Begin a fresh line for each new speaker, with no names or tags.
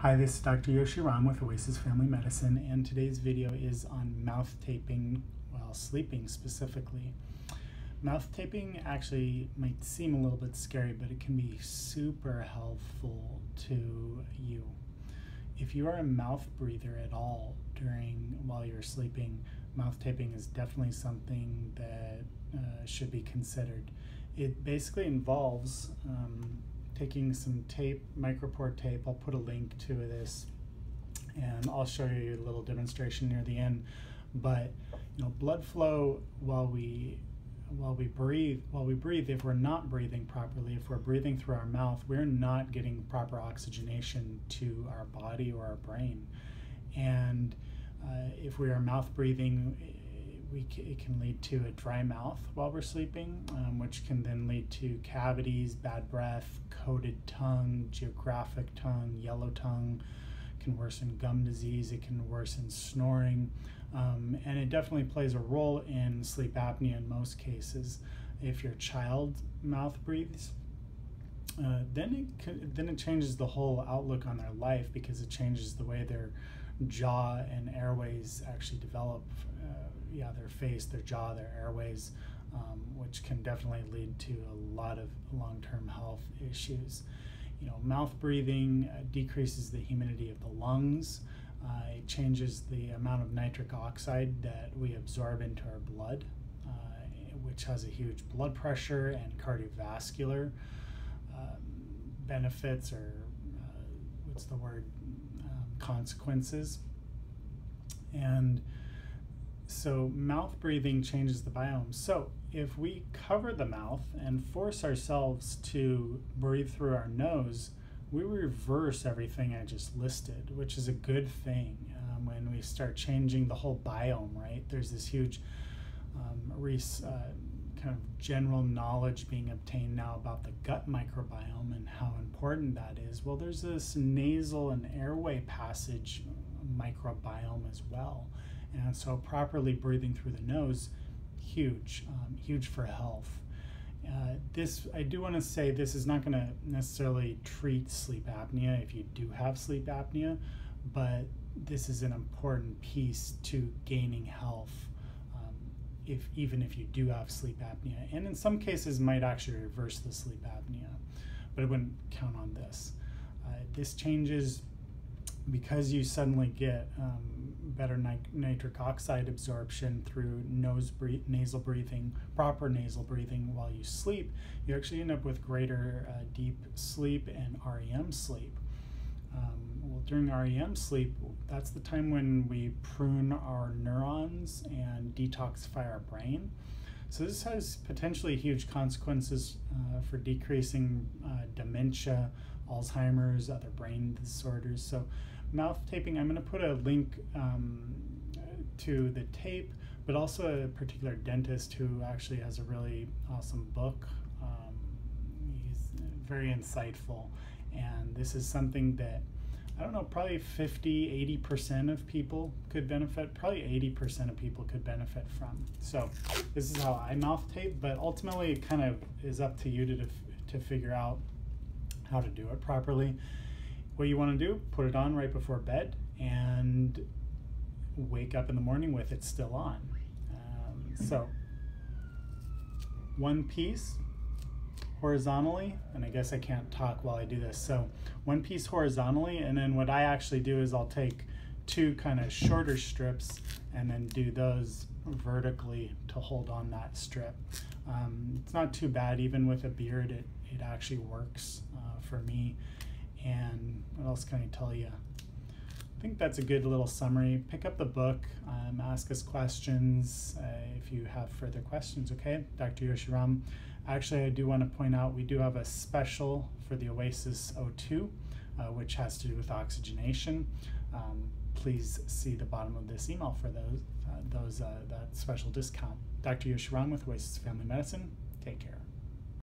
Hi, this is Dr. Yoshi Ram with Oasis Family Medicine, and today's video is on mouth taping while sleeping specifically. Mouth taping actually might seem a little bit scary, but it can be super helpful to you. If you are a mouth breather at all while you're sleeping, mouth taping is definitely something that should be considered. It basically involves taking some tape, micropore tape. I'll put a link to this and I'll show you a little demonstration near the end. But blood flow while we breathe, if we're not breathing properly, if we're breathing through our mouth, we're not getting proper oxygenation to our body or our brain. And if we are mouth breathing, it can lead to a dry mouth while we're sleeping, which can then lead to cavities, bad breath, coated tongue, geographic tongue, yellow tongue. It can worsen gum disease, it can worsen snoring, and it definitely plays a role in sleep apnea in most cases. If your child mouth breathes, then it changes the whole outlook on their life, because it changes the way their jaw and airways actually develop. Their face, their jaw, their airways, which can definitely lead to a lot of long-term health issues. Mouth breathing decreases the humidity of the lungs. It changes the amount of nitric oxide that we absorb into our blood, which has a huge blood pressure and cardiovascular benefits, or consequences. And so mouth breathing changes the biome. So if we cover the mouth and force ourselves to breathe through our nose, we reverse everything I just listed, which is a good thing when we start changing the whole biome, right? There's this huge kind of general knowledge being obtained now about the gut microbiome and how important that is. Well, there's this nasal and airway passage microbiome as well. And so properly breathing through the nose, huge for health. I do want to say this is not going to necessarily treat sleep apnea if you do have sleep apnea, but this is an important piece to gaining health, even if you do have sleep apnea. And in some cases might actually reverse the sleep apnea, but I wouldn't count on this. This changes because you suddenly get better nitric oxide absorption through nasal breathing, proper nasal breathing while you sleep. You actually end up with greater deep sleep and REM sleep. Well, during REM sleep, that's the time when we prune our neurons and detoxify our brain. So this has potentially huge consequences for decreasing dementia, Alzheimer's, other brain disorders. So mouth taping, I'm going to put a link to the tape, but also a particular dentist who actually has a really awesome book. He's very insightful, and this is something that, I don't know, probably 50–80% of people could benefit, probably 80% of people could benefit from. So this is how I mouth tape, but ultimately it kind of is up to you to figure out how to do it properly. What you want to do, put it on right before bed and wake up in the morning with it still on. So one piece horizontally, and I guess I can't talk while I do this, so one piece horizontally, and then what I actually do is I'll take two kind of shorter strips and then do those vertically to hold on that strip. It's not too bad. Even with a beard, it actually works for me. And what else can I tell you? I think that's a good little summary. Pick up the book, ask us questions if you have further questions, okay? Dr. Yoshi Ram. Actually, I do want to point out we do have a special for the Oasis O2, which has to do with oxygenation. Please see the bottom of this email for that special discount. Dr. Yoshi Ram with Oasis Family Medicine. Take care.